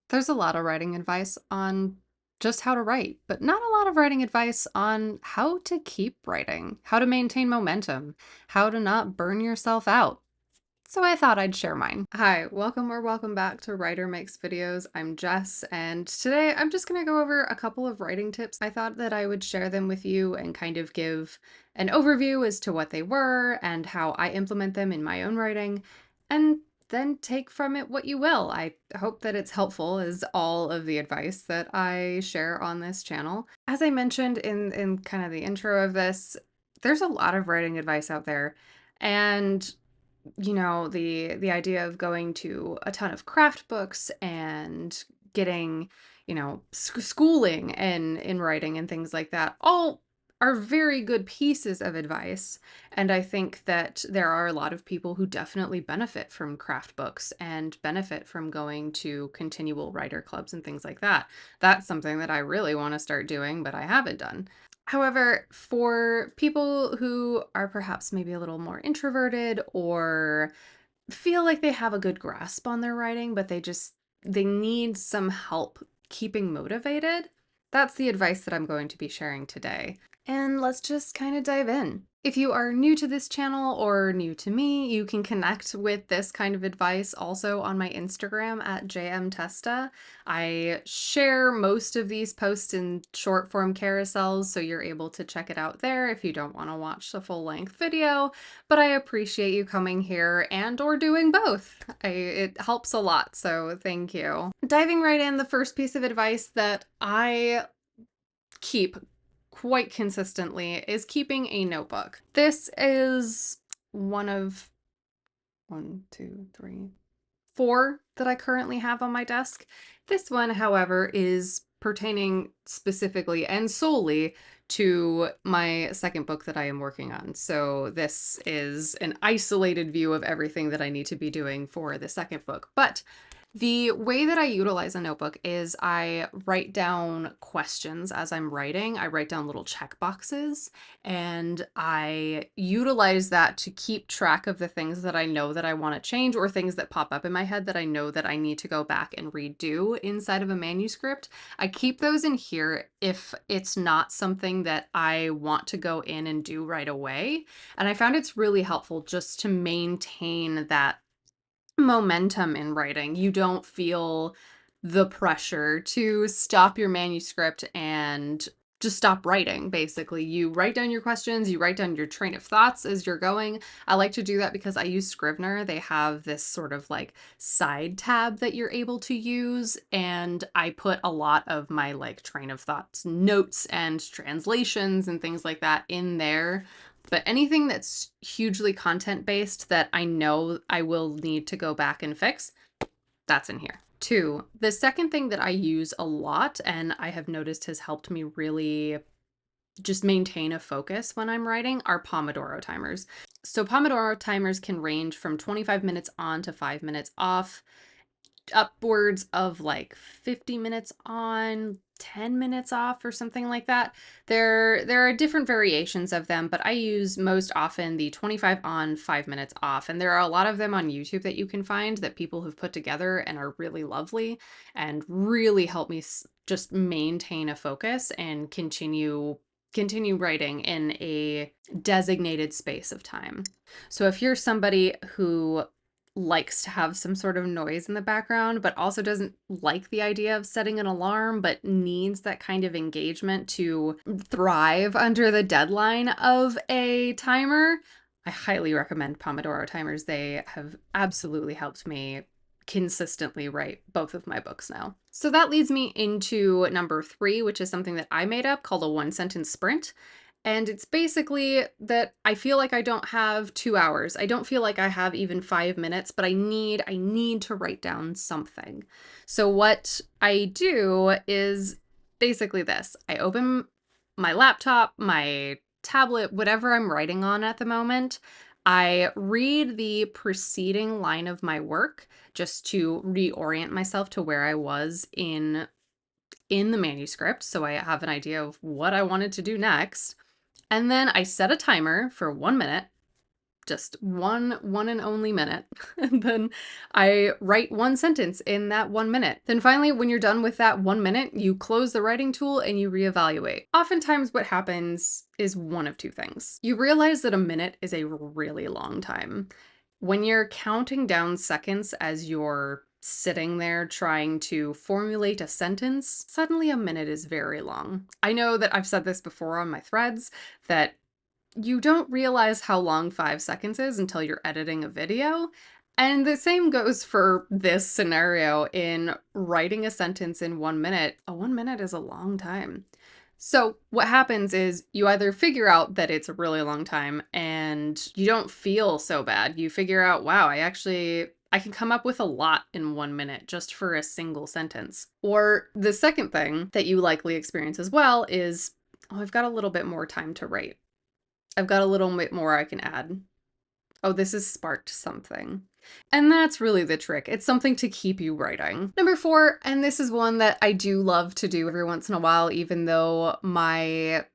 There's a lot of writing advice on just how to write, but not a lot of writing advice on how to keep writing, how to maintain momentum, how to not burn yourself out. So I thought I'd share mine. Hi, welcome or welcome back to Writer Makes Videos. I'm Jess, and today I'm just going to go over a couple of writing tips. I thought that I would share them with you and kind of give an overview as to what they were and how I implement them in my own writing, and then take from it what you will. I hope that it's helpful as all of the advice that I share on this channel. As I mentioned in kind of the intro of this, there's a lot of writing advice out there, and the idea of going to a ton of craft books and getting, schooling in writing and things like that all are very good pieces of advice. And I think that there are a lot of people who definitely benefit from craft books and benefit from going to continual writer clubs and things like that. That's something that I really want to start doing, but I haven't done. However, for people who are perhaps maybe a little more introverted or feel like they have a good grasp on their writing, but they need some help keeping motivated, that's the advice that I'm going to be sharing today. And let's just kind of dive in. If you are new to this channel or new to me, you can connect with this kind of advice also on my Instagram at jmtesta. I share most of these posts in short form carousels, so you're able to check it out there if you don't want to watch the full length video, but I appreciate you coming here and or doing both. It helps a lot, so thank you. Diving right in, the first piece of advice that I keep quite consistently is keeping a notebook. This is one of one, two, three, four that I currently have on my desk. This one, however, is pertaining specifically and solely to my second book that I am working on. So this is an isolated view of everything that I need to be doing for the second book. But the way that I utilize a notebook is I write down questions as I'm writing. I write down little check boxes, and I utilize that to keep track of the things that I know that I want to change or things that pop up in my head that I know that I need to go back and redo inside of a manuscript. I keep those in here if it's not something that I want to go in and do right away. And I found it's really helpful just to maintain that momentum in writing. You don't feel the pressure to stop your manuscript and just stop writing, basically. You write down your questions, you write down your train of thoughts as you're going. I like to do that because I use Scrivener. They have this sort of like side tab that you're able to use, and I put a lot of my like train of thoughts, notes and translations and things like that in there. But anything that's hugely content based that I know I will need to go back and fix, that's in here. Two, the second thing that I use a lot and I have noticed has helped me really just maintain a focus when I'm writing are Pomodoro timers. So Pomodoro timers can range from 25 minutes on to 5 minutes off, upwards of like 50 minutes on, 10 minutes off or something like that. There are different variations of them, but I use most often the 25 on, 5 minutes off. And there are a lot of them on YouTube that you can find that people have put together and are really lovely and really help me just maintain a focus and continue writing in a designated space of time. So if you're somebody who likes to have some sort of noise in the background, but also doesn't like the idea of setting an alarm, but needs that kind of engagement to thrive under the deadline of a timer, I highly recommend Pomodoro timers. They have absolutely helped me consistently write both of my books now. So that leads me into number three, which is something that I made up called a one sentence sprint. And it's basically that I feel like I don't have 2 hours. I don't feel like I have even 5 minutes, but I need to write down something. So what I do is basically this. I open my laptop, my tablet, whatever I'm writing on at the moment. I read the preceding line of my work just to reorient myself to where I was in the manuscript, so I have an idea of what I wanted to do next. And then I set a timer for 1 minute just one and only minute. And then I write one sentence in that 1 minute. Then finally, when you're done with that 1 minute, you close the writing tool and you reevaluate. Oftentimes what happens is one of two things. You realize that a minute is a really long time. When you're counting down seconds as you're sitting there trying to formulate a sentence, suddenly a minute is very long. I know that I've said this before on my threads, that you don't realize how long 5 seconds is until you're editing a video. And the same goes for this scenario in writing a sentence in 1 minute. A 1 minute is a long time. So what happens is you either figure out that it's a really long time and you don't feel so bad. You figure out, wow, I can come up with a lot in 1 minute just for a single sentence. Or the second thing that you likely experience as well is, oh, I've got a little bit more time to write. I've got a little bit more I can add. Oh, this has sparked something. And that's really the trick. It's something to keep you writing. Number 4, and this is one that I do love to do every once in a while, even though my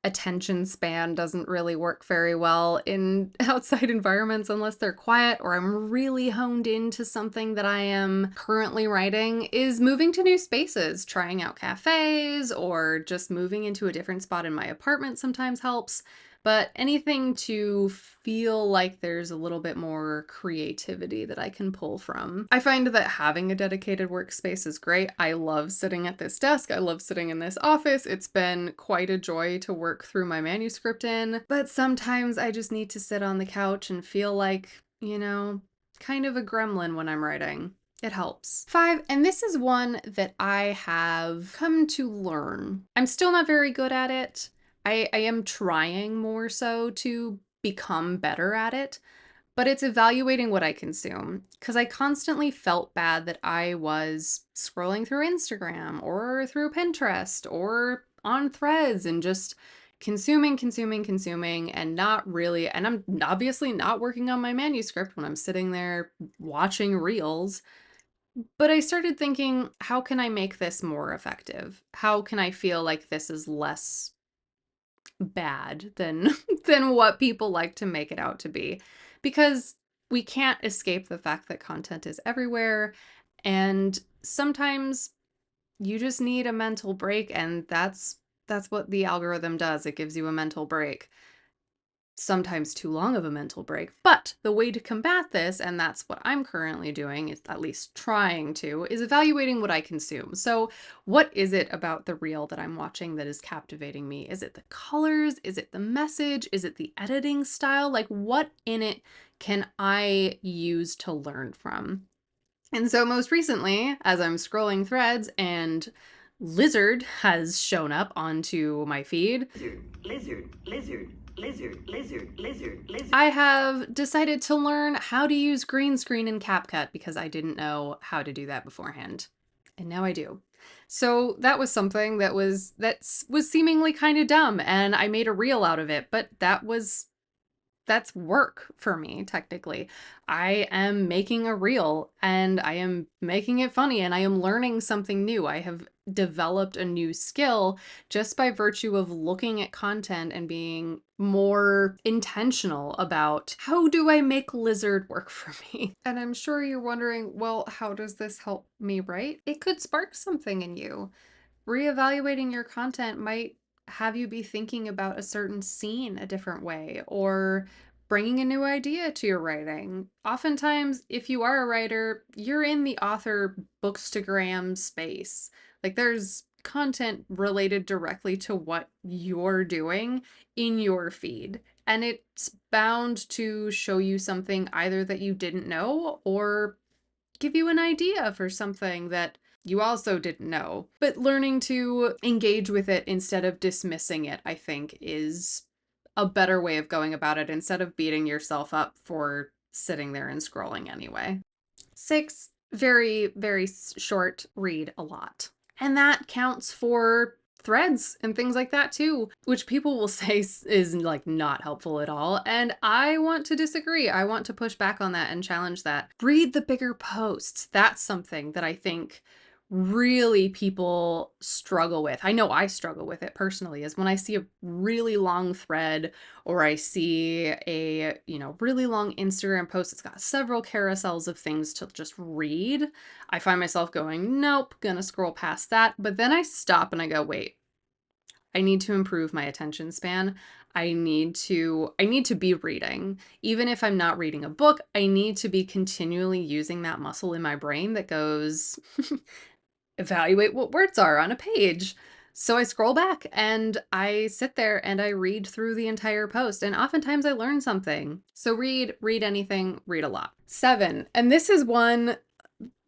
attention span doesn't really work very well in outside environments unless they're quiet or I'm really honed into something that I am currently writing, is moving to new spaces, trying out cafes, or just moving into a different spot in my apartment sometimes helps. But anything to feel like there's a little bit more creativity that I can pull from. I find that having a dedicated workspace is great. I love sitting at this desk. I love sitting in this office. It's been quite a joy to work through my manuscript in, but sometimes I just need to sit on the couch and feel like, kind of a gremlin when I'm writing. It helps. 5, and this is one that I have come to learn. I'm still not very good at it. I am trying more so to become better at it, but it's evaluating what I consume, because I constantly felt bad that I was scrolling through Instagram or through Pinterest or on Threads and just consuming, and not really, and I'm obviously not working on my manuscript when I'm sitting there watching reels. But I started thinking, how can I make this more effective? How can I feel like this is less bad than than what people like to make it out to be? Because we can't escape the fact that content is everywhere, and sometimes you just need a mental break, and that's what the algorithm does. It gives you a mental break. Sometimes too long of a mental break. But the way to combat this, and that's what I'm currently doing, is at least trying to, is evaluating what I consume. So what is it about the reel that I'm watching that is captivating me? Is it the colors? Is it the message? Is it the editing style? Like, what in it can I use to learn from? And so most recently, as I'm scrolling threads and Lizard has shown up onto my feed, lizard. I have decided to learn how to use green screen in CapCut because I didn't know how to do that beforehand. And now I do. So that was something that was seemingly kind of dumb, and I made a reel out of it, but that's work for me, technically. I am making a reel and I am making it funny and I am learning something new. I have developed a new skill just by virtue of looking at content and being more intentional about how do I make Lizard work for me? And I'm sure you're wondering, well, how does this help me write? It could spark something in you. Reevaluating your content might have you be thinking about a certain scene a different way, or bringing a new idea to your writing. Oftentimes, if you are a writer, you're in the author bookstagram space. Like, there's content related directly to what you're doing in your feed, and it's bound to show you something either that you didn't know or give you an idea for something that you also didn't know. But learning to engage with it instead of dismissing it, I think, is a better way of going about it instead of beating yourself up for sitting there and scrolling anyway. 6, very, very short, read a lot. And that counts for threads and things like that too, which people will say is like not helpful at all. And I want to disagree. I want to push back on that and challenge that. Read the bigger posts. That's something that I think really people struggle with, I know I struggle with it personally, is when I see a really long thread or I see a, really long Instagram post that's got several carousels of things to just read. I find myself going, nope, gonna scroll past that. But then I stop and I go, wait, I need to improve my attention span. I need to be reading. Even if I'm not reading a book, I need to be continually using that muscle in my brain that goes evaluate what words are on a page. So I scroll back and I sit there and I read through the entire post, and oftentimes I learn something. So read anything, read a lot. 7, and this is one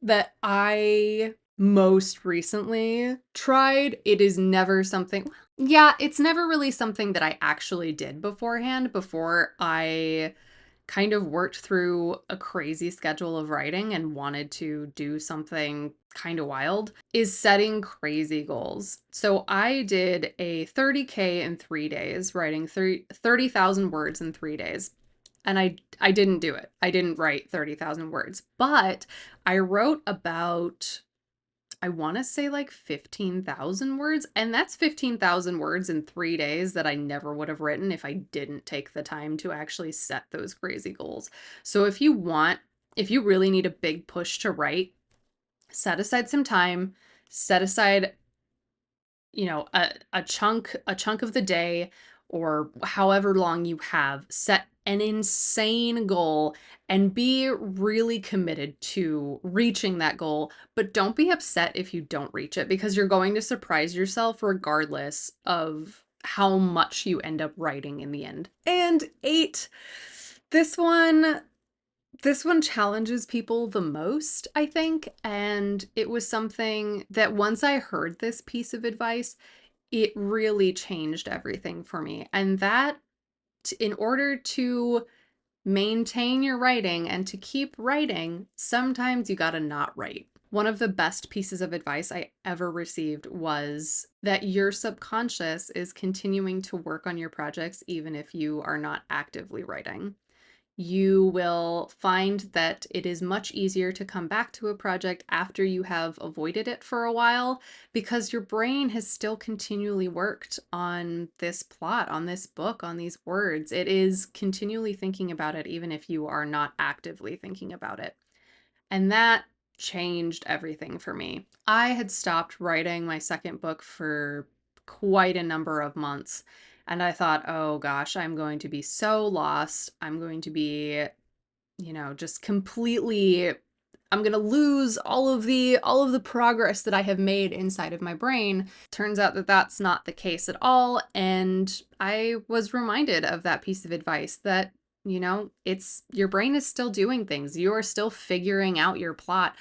that I most recently tried. It is never something, yeah, it's never really something that I actually did beforehand before I kind of worked through a crazy schedule of writing and wanted to do something kind of wild, is setting crazy goals. So I did a 30K in 3 days, writing 30,000 words in 3 days. And I didn't do it. I didn't write 30,000 words, but I wrote about, I want to say like 15,000 words. And that's 15,000 words in 3 days that I never would have written if I didn't take the time to actually set those crazy goals. So if you really need a big push to write, set aside some time, set aside, a chunk of the day or however long you have, set an insane goal and be really committed to reaching that goal, but don't be upset if you don't reach it, because you're going to surprise yourself regardless of how much you end up writing in the end. And 8, this one this one challenges people the most, I think, and it was something that once I heard this piece of advice, it really changed everything for me. And that, in order to maintain your writing and to keep writing, sometimes you gotta not write. One of the best pieces of advice I ever received was that your subconscious is continuing to work on your projects even if you are not actively writing. You will find that it is much easier to come back to a project after you have avoided it for a while, because your brain has still continually worked on this plot, on this book, on these words. It is continually thinking about it, even if you are not actively thinking about it. And that changed everything for me. I had stopped writing my second book for quite a number of months. And I thought, oh gosh, I'm going to be so lost. I'm going to be, just completely, I'm going to lose all of the progress that I have made inside of my brain. Turns out that that's not the case at all, and I was reminded of that piece of advice that, it's your brain is still doing things. You are still figuring out your plot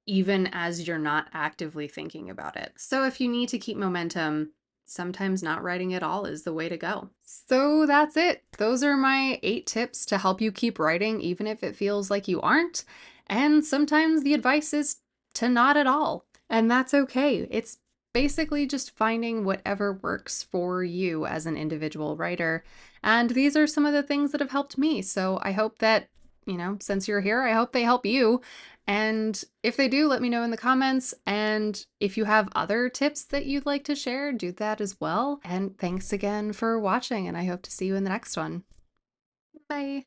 even as you're not actively thinking about it. So if you need to keep momentum, sometimes not writing at all is the way to go. So that's it. Those are my 8 tips to help you keep writing, even if it feels like you aren't. And sometimes the advice is to not at all. And that's okay. It's basically just finding whatever works for you as an individual writer. And these are some of the things that have helped me. So I hope that, since you're here, I hope they help you. And if they do, let me know in the comments. And if you have other tips that you'd like to share, do that as well. And thanks again for watching, and I hope to see you in the next one. Bye.